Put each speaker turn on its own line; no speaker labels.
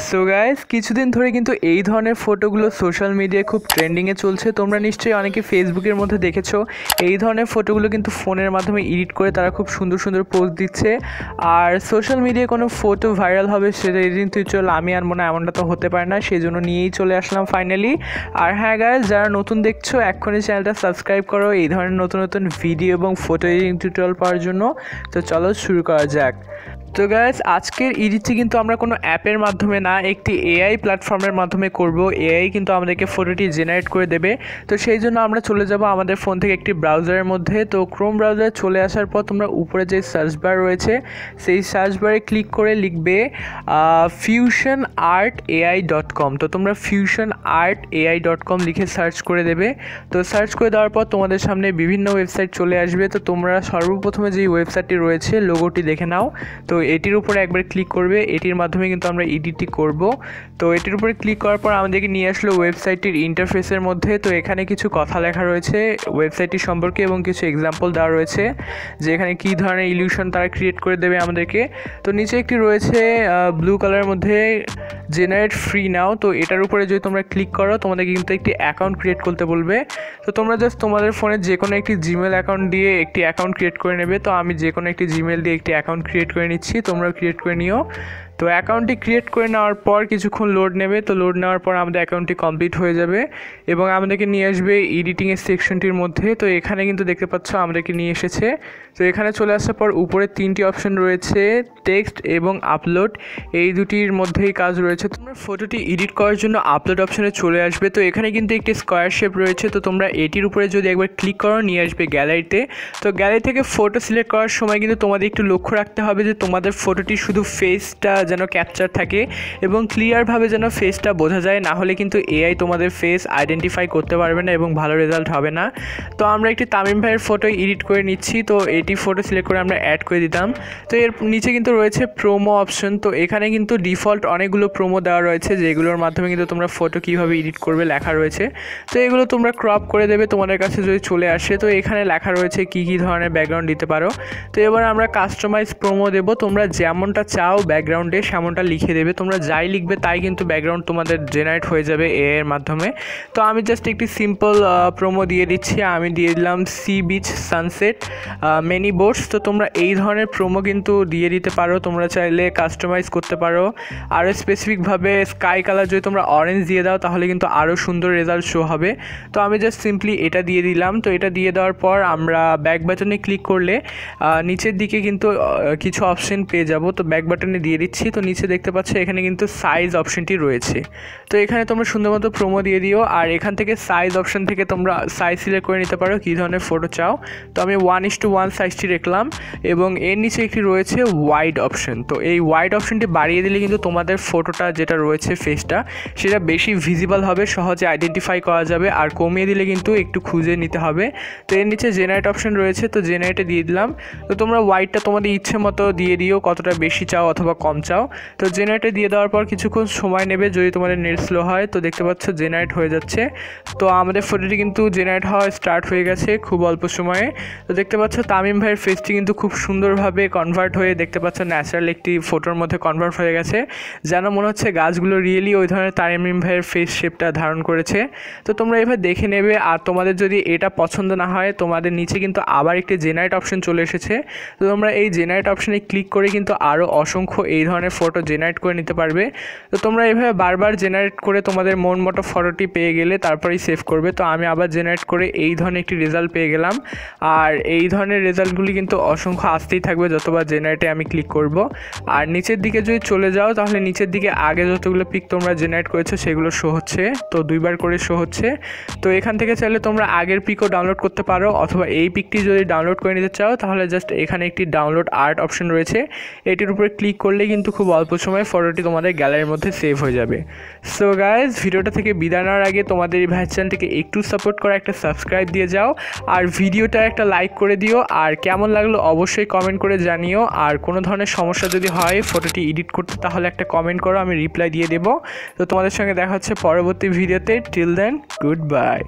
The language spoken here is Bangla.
সো গাইস, কিছুদিন ধরে কিন্তু এই ধরনের ফটোগুলো সোশ্যাল মিডিয়ায় খুব ট্রেন্ডিংয়ে চলছে। তোমরা নিশ্চয়ই অনেকে ফেসবুকের মধ্যে দেখেছো এই ধরনের ফটোগুলো কিন্তু ফোনের মাধ্যমে এডিট করে তারা খুব সুন্দর সুন্দর পোস্ট দিচ্ছে। আর সোশ্যাল মিডিয়ায় কোনো ফটো ভাইরাল হবে সেটা এডিটিং টিউটোরিয়াল আমি আর মনে হয় এমনটা তো হতে পারে না, সেই জন্য নিয়েই চলে আসলাম ফাইনালি। আর হ্যাঁ গাইস, যারা নতুন দেখছো এক্ষুনি চ্যানেলটা সাবস্ক্রাইব করো এই ধরনের নতুন নতুন ভিডিও এবং ফটো এডিটিং টিউটোরিয়াল পাওয়ার জন্য। তো চলো শুরু করা যাক। তো গাইস, আজকের এডিটটি কিন্তু আমরা কোনো অ্যাপের মাধ্যমে না, একটি এআই প্ল্যাটফর্মের মাধ্যমে করব। এআই কিন্তু আমাদেরকে ফটোটি জেনারেট করে দেবে। তো সেই জন্য আমরা চলে যাব আমাদের ফোন থেকে একটি ব্রাউজারের মধ্যে। তো ক্রোম ব্রাউজারে চলে আসার পর তোমরা উপরে যে সার্চ বার রয়েছে সেই সার্চ বারে ক্লিক করে লিখবে fusionartai.com। তো তোমরা fusionartai.com লিখে সার্চ করে দেবে। তো সার্চ করে দেওয়ার পর তোমাদের সামনে বিভিন্ন ওয়েবসাইট চলে আসবে। তো তোমরা সর্বপ্রথমে যে ওয়েবসাইটটি রয়েছে লোগোটি দেখে নাও। তো এটির উপরে একবার ক্লিক করবে, এটির মাধ্যমে কিন্তু আমরা এডিটটি করব। তো এটির উপরে ক্লিক করার পর আমাদেরকে নিয়ে আসলো ওয়েবসাইটটির ইন্টারফেসের মধ্যে। তো এখানে কিছু কথা লেখা রয়েছে ওয়েবসাইটটি সম্পর্কে এবং কিছু এক্সাম্পল দেওয়া রয়েছে যে এখানে কী ধরনের ইলিউশন তারা ক্রিয়েট করে দেবে আমাদেরকে। তো নিচে একটি রয়েছে ব্লু কালারের মধ্যে জেনারেট ফ্রি নাও। তো এটার উপরে যদি তোমরা ক্লিক করো তোমাদেরকে কিন্তু একটি অ্যাকাউন্ট ক্রিয়েট করতে বলবে। তো তোমরা জাস্ট তোমাদের ফোনে যে কোনো একটি জিমেল অ্যাকাউন্ট দিয়ে একটি অ্যাকাউন্ট ক্রিয়েট করে নেবে। তো আমি যে কোনো একটি জিমেল দিয়ে একটি অ্যাকাউন্ট ক্রিয়েট করে নিচ্ছি, তোমরাও ক্রিয়েট করে নিও। তো অ্যাকাউন্টটি ক্রিয়েট করে নেওয়ার পর কিছুক্ষণ লোড নেবে। তো লোড নেওয়ার পর আমাদের অ্যাকাউন্টটি কমপ্লিট হয়ে যাবে এবং আমাদেরকে নিয়ে আসবে এডিটিংয়ের সেকশনটির মধ্যে। তো এখানে কিন্তু দেখতে পাচ্ছ আমাদেরকে নিয়ে এসেছে। তো এখানে চলে আসার পর উপরে তিনটি অপশন রয়েছে, টেক্সট এবং আপলোড, এই দুটির মধ্যেই কাজ রয়েছে। তোমরা ফটোটি এডিট করার জন্য আপলোড অপশনে চলে আসবে। তো এখানে কিন্তু একটি স্কোয়ার শেপ রয়েছে। তো তোমরা এটির উপরে যদি একবার ক্লিক করো নিয়ে আসবে গ্যালারিতে। তো গ্যালারি থেকে ফটো সিলেক্ট করার সময় কিন্তু তোমাদের একটু লক্ষ্য রাখতে হবে যে তোমাদের ফটোটি শুধু ফেসটা যেন ক্যাপচার থাকে এবং ক্লিয়ারভাবে যেন ফেসটা বোঝা যায়, না হলে কিন্তু এআই তোমাদের ফেস আইডেন্টিফাই করতে পারবে না এবং ভালো রেজাল্ট হবে না। তো আমরা একটি তামিম ভাইয়ের ফটো এডিট করে নিচ্ছি। তো এটি ফটো সিলেক্ট করে আমরা অ্যাড করে দিতাম। তো এর নিচে কিন্তু রয়েছে প্রোমো অপশন। তো এখানে কিন্তু ডিফল্ট অনেকগুলো প্রোমো দেওয়া রয়েছে যেগুলোর মাধ্যমে কিন্তু তোমরা ফটো কীভাবে এডিট করবে লেখা রয়েছে। তো এগুলো তোমরা ক্রপ করে দেবে তোমাদের কাছে যদি চলে আসে। তো এখানে লেখা রয়েছে কী কী ধরনের ব্যাকগ্রাউন্ড দিতে পারো। তো এবার আমরা কাস্টমাইজ প্রোমো দেবো। তোমরা যেমনটা চাও ব্যাকগ্রাউন্ডে সেমনটা লিখে দেবে। তোমরা যাই লিখবে তাই কিন্তু ব্যাকগ্রাউন্ড তোমাদের জেনারেট হয়ে যাবে এআই এর মাধ্যমে। তো আমি জাস্ট একটি সিম্পল প্রোমো দিয়ে দিচ্ছি। আমি দিয়ে দিলাম sea beach sunset many boats. তো তোমরা এই ধরনের প্রোমো কিন্তু দিয়ে দিতে পারো। তোমরা চাইলে কাস্টমাইজ করতে পারো আরও স্পেসিফিকভাবে স্কাই কালার যদি তোমরা অরেঞ্জ দিয়ে দাও তাহলে কিন্তু আরও সুন্দর রেজাল্ট শো হবে। তো আমি জাস্ট সিম্পলি এটা দিয়ে দিলাম। তো এটা দিয়ে দেওয়ার পর আমরা ব্যাক বাটনে ক্লিক করলে নিচের দিকে কিন্তু কিছু অপশন পেয়ে যাব। তো ব্যাক বাটনে দিয়ে দিচ্ছি। তো নিচে দেখতে পাচ্ছ এখানে কিন্তু সাইজ অপশনটি রয়েছে। তো এখানে তোমরা সুন্দর মতো প্রোমো দিয়ে দিও। আর এখান থেকে সাইজ অপশন থেকে তোমরা সাইজ সিলেক্ট করে নিতে পারো কী ধরনের ফটো চাও। তো আমি 1:1 সাইজটি রাখলাম এবং এর নিচে একটি রয়েছে ওয়াইড অপশন। তো এই ওয়াইড অপশনটি বাড়িয়ে দিলে কিন্তু তোমাদের ফটোটা যেটা রয়েছে ফেসটা সেটা বেশি ভিজিবল হবে, সহজে আইডেন্টিফাই করা যাবে। আর কমিয়ে দিলে কিন্তু একটু খুঁজে নিতে হবে। তো এর নিচে জেনারেট অপশন রয়েছে। তো জেনারেটে দিয়ে দিলাম। তো তোমরা ওয়াইডটা তোমাদের ইচ্ছে মতো দিয়ে দিও, কতটা বেশি চাও অথবা কম চাও। তো জেনারেটে দিয়ে দেওয়ার পর কিছুক্ষণ সময় নেবে যদি তোমাদের নেট স্লো হয়। তো দেখতে পাচ্ছ জেনারেট হয়ে যাচ্ছে। তো আমাদের ফটোটি কিন্তু জেনারেট হওয়া স্টার্ট হয়ে গেছে খুব অল্প সময়ে। তো দেখতে পাচ্ছ তামিম ভাইয়ের ফেসটি কিন্তু খুব সুন্দরভাবে কনভার্ট হয়ে দেখতে পাচ্ছ ন্যাচারাল একটি ফটোর মধ্যে কনভার্ট হয়ে গেছে, যেন মনে হচ্ছে গাছগুলো রিয়েলি ওই ধরনের তামিম ভাইয়ের ফেস শেপটা ধারণ করেছে। তো তোমরা এভাবে দেখে নেবে। আর তোমাদের যদি এটা পছন্দ না হয় তোমাদের নিচে কিন্তু আবার একটি জেনারেট অপশন চলে এসেছে। তো তোমরা এই জেনারেট অপশনে ক্লিক করে কিন্তু আরও অসংখ্য এই ধরনের ফটো জেনারেট করে নিতে পারবে। তো তোমরা এভাবে বারবার জেনারেট করে তোমাদের মন মতো ফটোটি পেয়ে গেলে তারপরেই সেভ করবে। তো আমি আবার জেনারেট করে এই ধরনের একটি রেজাল্ট পেয়ে গেলাম। আর এই ধরনের রেজাল্টগুলি কিন্তু অসংখ্য আসতেই থাকবে যতবার জেনারেটে আমি ক্লিক করব। আর নিচের দিকে যদি চলে যাও তাহলে নিচের দিকে আগে যতগুলো পিক তোমরা জেনারেট করেছো সেগুলো শো হচ্ছে। তো দুইবার করে শো হচ্ছে। তো এখান থেকে চাইলে তোমরা আগের পিকও ডাউনলোড করতে পারো অথবা এই পিকটি যদি ডাউনলোড করে নিতে চাও তাহলে জাস্ট এখানে একটি ডাউনলোড আর্ট অপশন রয়েছে, এটির উপরে ক্লিক করলে কিন্তু খুব অল্প সময় ফটোটি তোমাদের গ্যালারির মধ্যে সেভ হয়ে যাবে। সো গাইজ, ভিডিওটা থেকে বিদায় নেওয়ার আগে তোমাদের এই ভাইয়ের চ্যানেলটিকে একটু সাপোর্ট করা, একটা সাবস্ক্রাইব দিয়ে যাও আর ভিডিওটা একটা লাইক করে দিও। আর কেমন লাগলো অবশ্যই কমেন্ট করে জানিও। আর কোনো ধরনের সমস্যা যদি হয় ফটোটি এডিট করতে তাহলে একটা কমেন্ট করো, আমি রিপ্লাই দিয়ে দেবো। তো তোমাদের সঙ্গে দেখা হচ্ছে পরবর্তী ভিডিওতে। Till then, good bye.